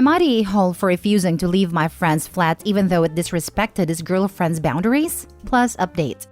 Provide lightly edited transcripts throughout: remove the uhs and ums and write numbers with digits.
Am I the a-hole for refusing to leave my friend's flat even though it disrespected his girlfriend's boundaries? Plus update.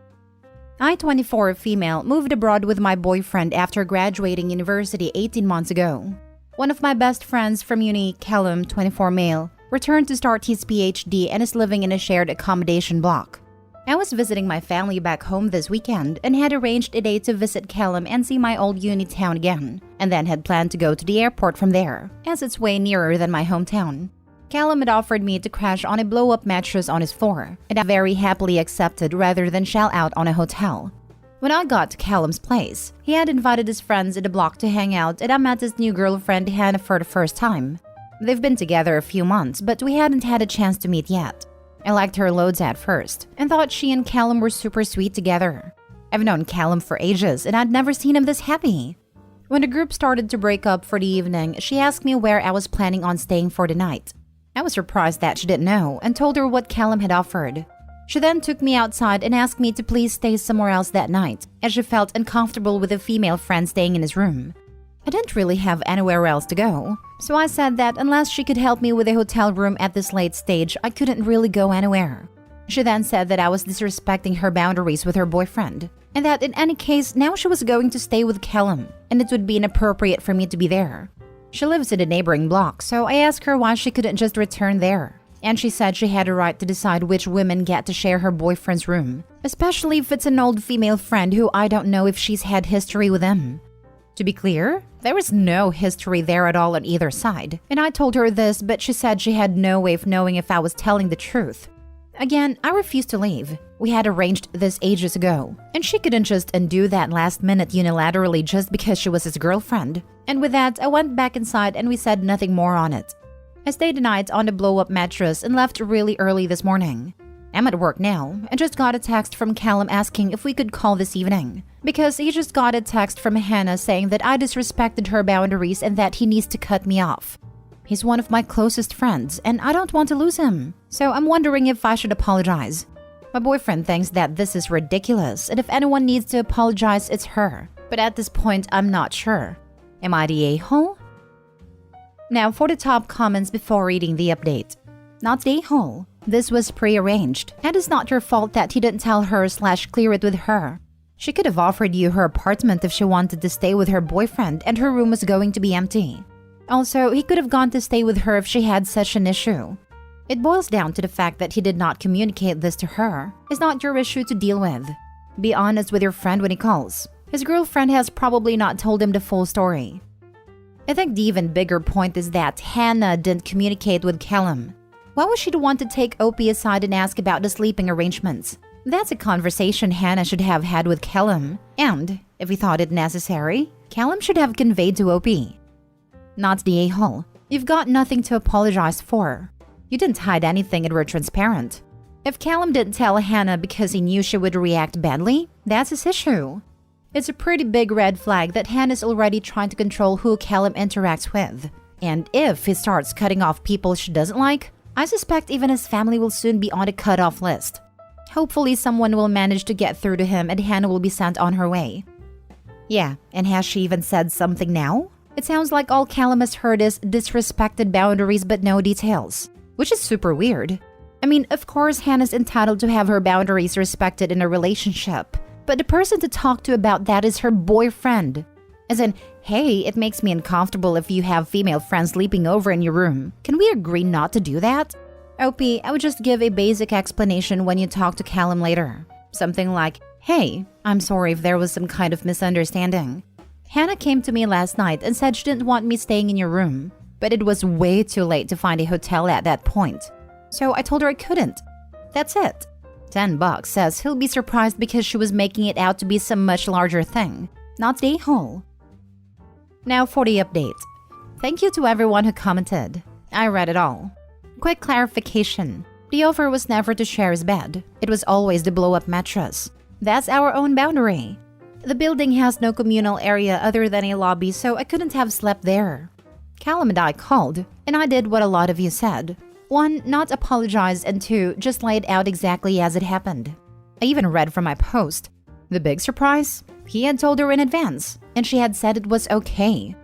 I, 24, female, moved abroad with my boyfriend after graduating university 18 months ago. One of my best friends from uni, Callum, 24, male, returned to start his PhD and is living in a shared accommodation block. I was visiting my family back home this weekend and had arranged a day to visit Callum and see my old uni town again, and then had planned to go to the airport from there, as it's way nearer than my hometown. Callum had offered me to crash on a blow-up mattress on his floor, and I very happily accepted rather than shell out on a hotel. When I got to Callum's place, he had invited his friends in the block to hang out, and I met his new girlfriend Hannah for the first time. They've been together a few months, but we hadn't had a chance to meet yet. I liked her loads at first, and thought she and Callum were super sweet together. I've known Callum for ages, and I'd never seen him this happy. When the group started to break up for the evening, she asked me where I was planning on staying for the night. I was surprised that she didn't know, and told her what Callum had offered. She then took me outside and asked me to please stay somewhere else that night, as she felt uncomfortable with a female friend staying in his room. I didn't really have anywhere else to go, so I said that unless she could help me with a hotel room at this late stage, I couldn't really go anywhere. She then said that I was disrespecting her boundaries with her boyfriend, and that in any case, now she was going to stay with Callum, and it would be inappropriate for me to be there. She lives in a neighboring block, so I asked her why she couldn't just return there. And she said she had a right to decide which women get to share her boyfriend's room, especially if it's an old female friend who I don't know if she's had history with him. To be clear, there was no history there at all on either side, and I told her this, but she said she had no way of knowing if I was telling the truth. Again, I refused to leave. We had arranged this ages ago, and she couldn't just undo that last minute unilaterally just because she was his girlfriend. And with that, I went back inside and we said nothing more on it. I stayed the night on the blow-up mattress and left really early this morning. I'm at work now and just got a text from Callum asking if we could call this evening, because he just got a text from Hannah saying that I disrespected her boundaries and that he needs to cut me off. He's one of my closest friends and I don't want to lose him, so I'm wondering if I should apologize. My boyfriend thinks that this is ridiculous and if anyone needs to apologize, it's her, but at this point, I'm not sure. Am I the a-hole? Now for the top comments before reading the update. Not the a-hole. This was pre-arranged, and it's not your fault that he didn't tell her/clear it with her. She could have offered you her apartment if she wanted to stay with her boyfriend and her room was going to be empty. Also, he could have gone to stay with her if she had such an issue. It boils down to the fact that he did not communicate this to her. It's not your issue to deal with. Be honest with your friend when he calls. His girlfriend has probably not told him the full story. I think the even bigger point is that Hannah didn't communicate with Callum. Why was she the one to take Opie aside and ask about the sleeping arrangements? That's a conversation Hannah should have had with Callum, and, if he thought it necessary, Callum should have conveyed to Opie. Not the a-hole. You've got nothing to apologize for. You didn't hide anything and were transparent. If Callum didn't tell Hannah because he knew she would react badly, that's his issue. It's a pretty big red flag that Hannah's already trying to control who Callum interacts with. And if he starts cutting off people she doesn't like, I suspect even his family will soon be on a cut-off list. Hopefully someone will manage to get through to him and Hannah will be sent on her way. Yeah, and has she even said something now? It sounds like all Callum has heard is disrespected boundaries but no details, which is super weird. I mean, of course Hannah's entitled to have her boundaries respected in a relationship, but the person to talk to about that is her boyfriend. As in, hey, it makes me uncomfortable if you have female friends sleeping over in your room. Can we agree not to do that? OP, I would just give a basic explanation when you talk to Callum later. Something like, hey, I'm sorry if there was some kind of misunderstanding. Hannah came to me last night and said she didn't want me staying in your room, but it was way too late to find a hotel at that point. So I told her I couldn't. That's it. $10 says he'll be surprised because she was making it out to be some much larger thing. Not the a-hole. Now for the update. Thank you to everyone who commented. I read it all. Quick clarification. The offer was never to share his bed. It was always the blow-up mattress. That's our own boundary. The building has no communal area other than a lobby, so I couldn't have slept there. Callum and I called, and I did what a lot of you said. 1, not apologize, and 2, just lay it out exactly as it happened. I even read from my post. The big surprise? He had told her in advance, and she had said it was okay.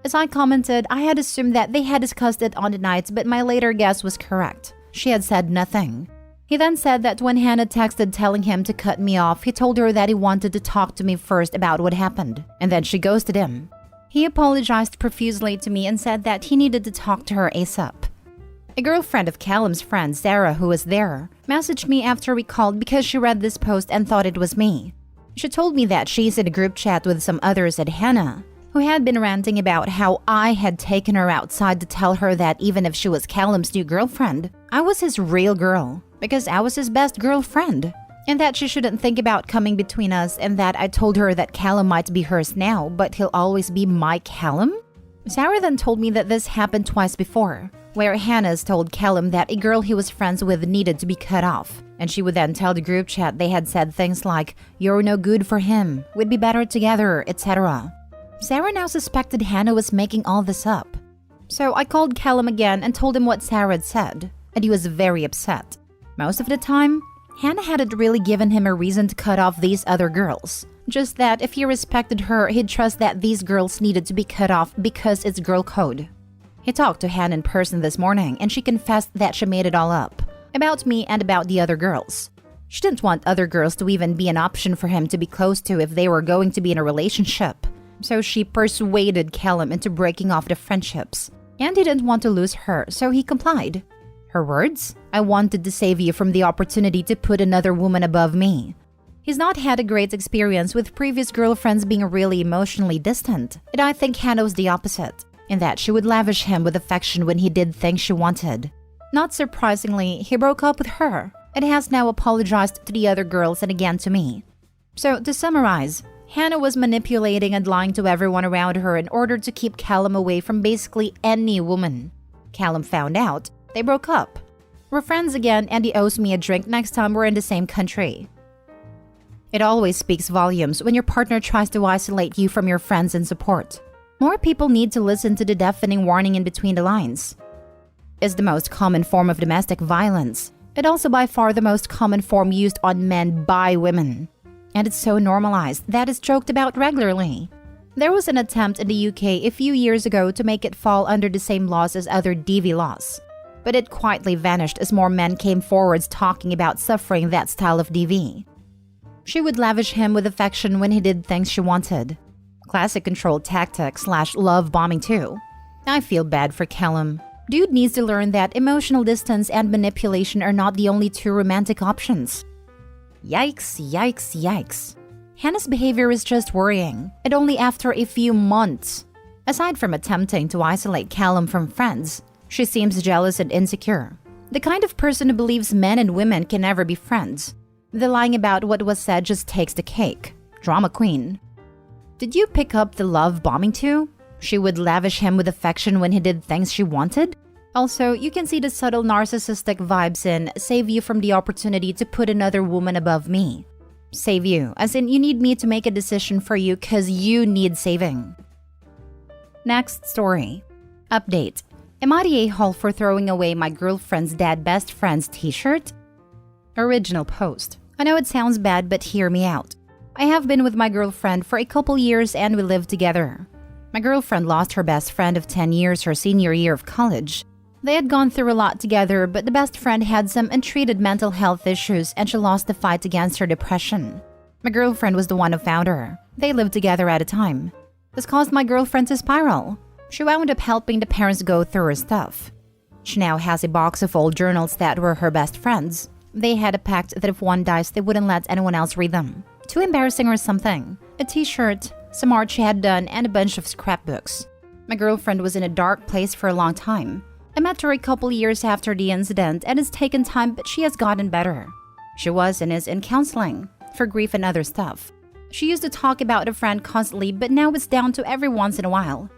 As I commented, I had assumed that they had discussed it on the night, but my later guess was correct. She had said nothing. He then said that when Hannah texted telling him to cut me off, he told her that he wanted to talk to me first about what happened, and then she ghosted him. He apologized profusely to me and said that he needed to talk to her ASAP. A girlfriend of Callum's friend, Sarah, who was there, messaged me after we called because she read this post and thought it was me. She told me that she's in a group chat with some others at Hannah, who had been ranting about how I had taken her outside to tell her that even if she was Callum's new girlfriend, I was his real girl, because I was his best girlfriend, and that she shouldn't think about coming between us, and that I told her that Callum might be hers now, but he'll always be my Callum? Sarah then told me that this happened twice before, where Hannah's told Callum that a girl he was friends with needed to be cut off, and she would then tell the group chat they had said things like, "You're no good for him, we'd be better together," etc. Sarah now suspected Hannah was making all this up. So I called Callum again and told him what Sarah had said, and he was very upset. Most of the time, Hannah hadn't really given him a reason to cut off these other girls. Just that if he respected her, he'd trust that these girls needed to be cut off because it's girl code. He talked to Hannah in person this morning, and she confessed that she made it all up, about me and about the other girls. She didn't want other girls to even be an option for him to be close to if they were going to be in a relationship. So she persuaded Callum into breaking off the friendships. And he didn't want to lose her, so he complied. Her words? "I wanted to save you from the opportunity to put another woman above me." He's not had a great experience with previous girlfriends being really emotionally distant, and I think Hannah was the opposite, in that she would lavish him with affection when he did things she wanted. Not surprisingly, he broke up with her, and has now apologized to the other girls and again to me. So, to summarize, Hannah was manipulating and lying to everyone around her in order to keep Callum away from basically any woman. Callum found out. They broke up. We're friends again, and he owes me a drink next time we're in the same country. It always speaks volumes when your partner tries to isolate you from your friends and support. More people need to listen to the deafening warning in between the lines. It's the most common form of domestic violence, and also by far the most common form used on men by women. And it's so normalized that it's joked about regularly. There was an attempt in the UK a few years ago to make it fall under the same laws as other DV laws. But it quietly vanished as more men came forwards talking about suffering that style of DV. She would lavish him with affection when he did things she wanted. Classic control tactic / love bombing too. I feel bad for Callum. Dude needs to learn that emotional distance and manipulation are not the only two romantic options. Yikes, yikes, yikes. Hannah's behavior is just worrying, and only after a few months. Aside from attempting to isolate Callum from friends, she seems jealous and insecure. The kind of person who believes men and women can never be friends. The lying about what was said just takes the cake. Drama queen. Did you pick up the love bombing too? She would lavish him with affection when he did things she wanted? Also, you can see the subtle narcissistic vibes in "save you from the opportunity to put another woman above me." Save you, as in you need me to make a decision for you cause you need saving. Next story. Update. Am I the a-hole for throwing away my girlfriend's dad best friend's t-shirt? Original post. I know it sounds bad, but hear me out. I have been with my girlfriend for a couple years and we live together. My girlfriend lost her best friend of 10 years her senior year of college. They had gone through a lot together, but the best friend had some untreated mental health issues and she lost the fight against her depression. My girlfriend was the one who found her. They lived together at a time. This caused my girlfriend to spiral. She wound up helping the parents go through her stuff. She now has a box of old journals that were her best friends. They had a pact that if one dies, they wouldn't let anyone else read them. Too embarrassing or something. A t-shirt, some art she had done, and a bunch of scrapbooks. My girlfriend was in a dark place for a long time. I met her a couple years after the incident and it's taken time, but she has gotten better. She was and is in counseling for grief and other stuff. She used to talk about a friend constantly, but now it's down to every once in a while.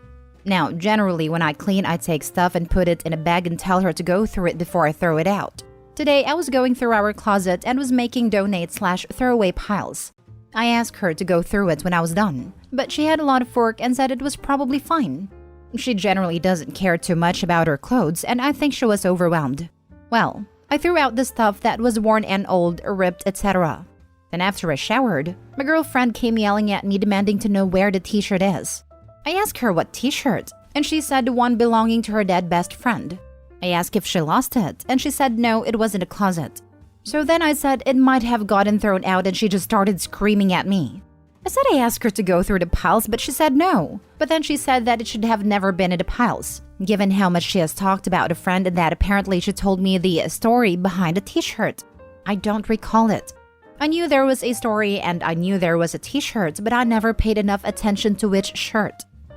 Now, generally when I clean, I take stuff and put it in a bag and tell her to go through it before I throw it out. Today, I was going through our closet and was making donate/throwaway piles. I asked her to go through it when I was done, but she had a lot of work and said it was probably fine. She generally doesn't care too much about her clothes, and I think she was overwhelmed. Well, I threw out the stuff that was worn and old, ripped, etc. Then after I showered, my girlfriend came yelling at me demanding to know where the t-shirt is. I asked her what t-shirt, and she said the one belonging to her dead best friend. I asked if she lost it, and she said no, it was in the closet. So then I said it might have gotten thrown out, and she just started screaming at me. I said I asked her to go through the piles, but she said no. But then she said that it should have never been in the piles, given how much she has talked about a friend and that apparently she told me the story behind the t-shirt. I don't recall it. I knew there was a story and I knew there was a t-shirt, but I never paid enough attention to which shirt.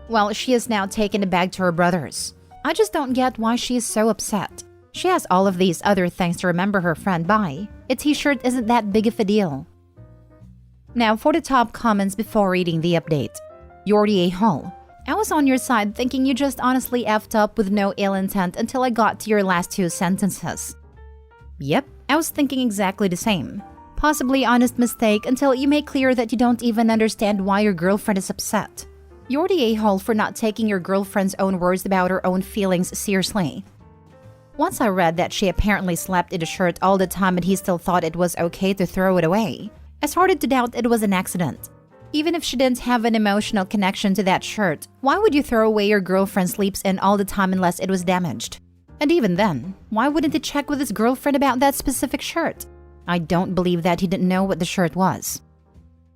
Well, she has now taken the bag to her brothers. I just don't get why she is so upset. She has all of these other things to remember her friend by. A t-shirt isn't that big of a deal. Now for the top comments before reading the update. Yordi A. Hall. I was on your side thinking you just honestly effed up with no ill intent until I got to your last two sentences. Yep, I was thinking exactly the same. Possibly honest mistake until you make clear that you don't even understand why your girlfriend is upset. You're the a-hole for not taking your girlfriend's own words about her own feelings seriously. Once I read that she apparently slept in the shirt all the time and he still thought it was okay to throw it away, I started to doubt it was an accident. Even if she didn't have an emotional connection to that shirt, why would you throw away your girlfriend sleeps in all the time unless it was damaged? And even then, why wouldn't he check with his girlfriend about that specific shirt? I don't believe that he didn't know what the shirt was.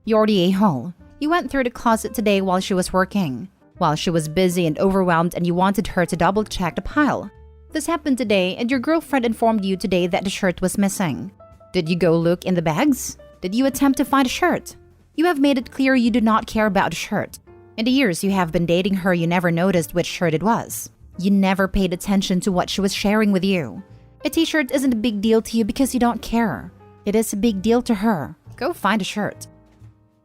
You're the a-hole. You went through the closet today while she was working. While she was busy and overwhelmed and you wanted her to double-check the pile. This happened today and your girlfriend informed you today that the shirt was missing. Did you go look in the bags? Did you attempt to find a shirt? You have made it clear you do not care about the shirt. In the years you have been dating her, you never noticed which shirt it was. You never paid attention to what she was sharing with you. A t-shirt isn't a big deal to you because you don't care. It is a big deal to her. Go find a shirt.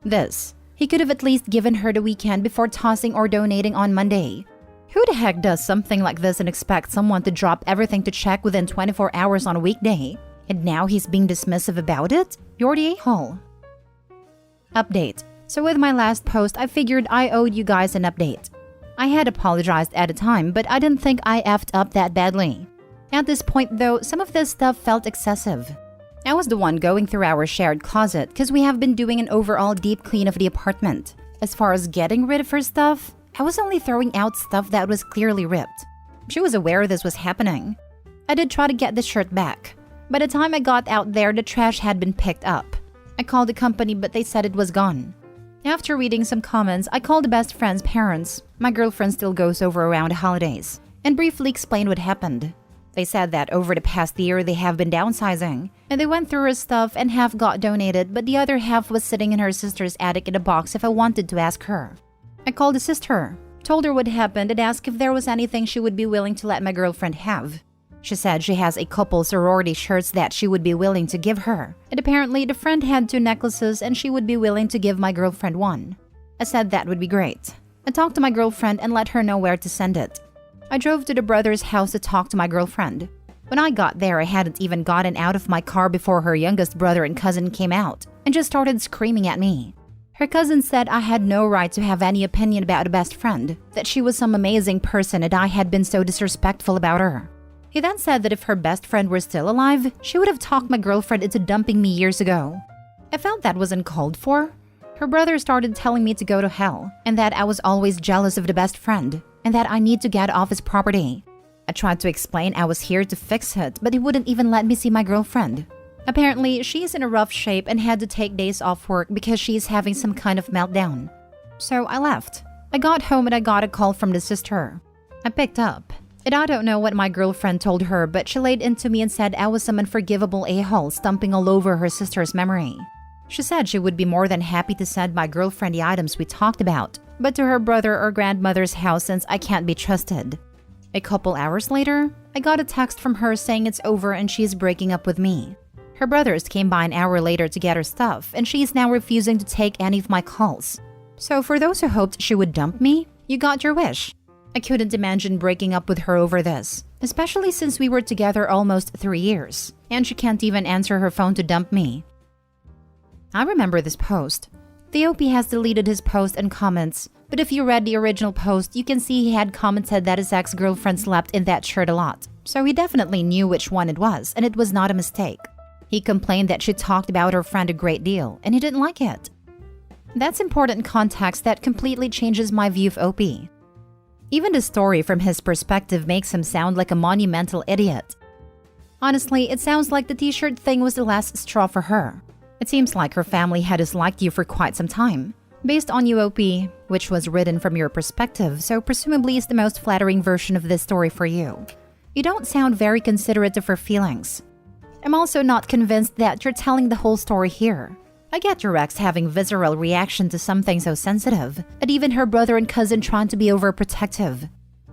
This. He could have at least given her the weekend before tossing or donating on Monday. Who the heck does something like this and expects someone to drop everything to check within 24 hours on a weekday? And now he's being dismissive about it? You're the a-hole. Update. So with my last post, I figured I owed you guys an update. I had apologized at the time, but I didn't think I effed up that badly. At this point though, some of this stuff felt excessive. I was the one going through our shared closet because we have been doing an overall deep clean of the apartment. As far as getting rid of her stuff, I was only throwing out stuff that was clearly ripped. She was aware this was happening. I did try to get the shirt back. By the time I got out there, the trash had been picked up. I called the company but they said it was gone. After reading some comments, I called the best friend's parents. My girlfriend still goes over around the holidays, and briefly explained what happened. They said that over the past year they have been downsizing, and they went through her stuff and half got donated, but the other half was sitting in her sister's attic in a box if I wanted to ask her. I called the sister, told her what happened, and asked if there was anything she would be willing to let my girlfriend have. She said she has a couple sorority shirts that she would be willing to give her, and apparently the friend had 2 necklaces and she would be willing to give my girlfriend one. I said that would be great. I talked to my girlfriend and let her know where to send it. I drove to the brother's house to talk to my girlfriend. When I got there, I hadn't even gotten out of my car before her youngest brother and cousin came out and just started screaming at me. Her cousin said I had no right to have any opinion about a best friend, that she was some amazing person and I had been so disrespectful about her. He then said that if her best friend were still alive, she would have talked my girlfriend into dumping me years ago. I felt that was uncalled for. Her brother started telling me to go to hell and that I was always jealous of the best friend and that I need to get off his property. I tried to explain I was here to fix it, but he wouldn't even let me see my girlfriend. Apparently, she's in a rough shape and had to take days off work because she's having some kind of meltdown. So I left. I got home and I got a call from the sister. I picked up. And I don't know what my girlfriend told her, but she laid into me and said I was some unforgivable a-hole stumping all over her sister's memory. She said she would be more than happy to send my girlfriend the items we talked about, but to her brother or grandmother's house since I can't be trusted. A couple hours later, I got a text from her saying it's over and she's breaking up with me. Her brothers came by an hour later to get her stuff, and she's now refusing to take any of my calls. So for those who hoped she would dump me, you got your wish. I couldn't imagine breaking up with her over this, especially since we were together almost 3 years, and she can't even answer her phone to dump me. I remember this post. The OP has deleted his post and comments, but if you read the original post, you can see he had commented that his ex-girlfriend slept in that shirt a lot, so he definitely knew which one it was, and it was not a mistake. He complained that she talked about her friend a great deal, and he didn't like it. That's important context that completely changes my view of Opie. Even the story from his perspective makes him sound like a monumental idiot. Honestly, it sounds like the t-shirt thing was the last straw for her. It seems like her family had disliked you for quite some time. Based on you, OP, which was written from your perspective, so presumably is the most flattering version of this story for you. You don't sound very considerate of her feelings. I'm also not convinced that you're telling the whole story here. I get your ex having visceral reaction to something so sensitive, and even her brother and cousin trying to be overprotective.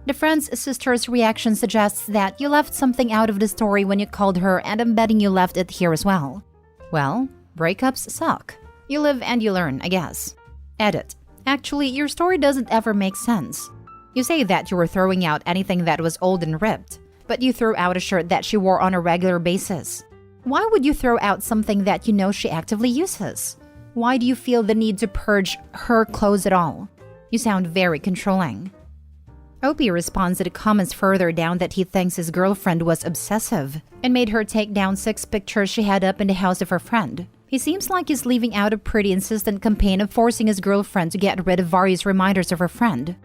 The friend's sister's reaction suggests that you left something out of the story when you called her, and I'm betting you left it here as well. Well, breakups suck. You live and you learn, I guess. Edit. Actually, your story doesn't ever make sense. You say that you were throwing out anything that was old and ripped, but you threw out a shirt that she wore on a regular basis. Why would you throw out something that you know she actively uses? Why do you feel the need to purge her clothes at all? You sound very controlling. Opie responds to the comments further down that he thinks his girlfriend was obsessive and made her take down 6 pictures she had up in the house of her friend. He seems like he's leaving out a pretty insistent campaign of forcing his girlfriend to get rid of various reminders of her friend.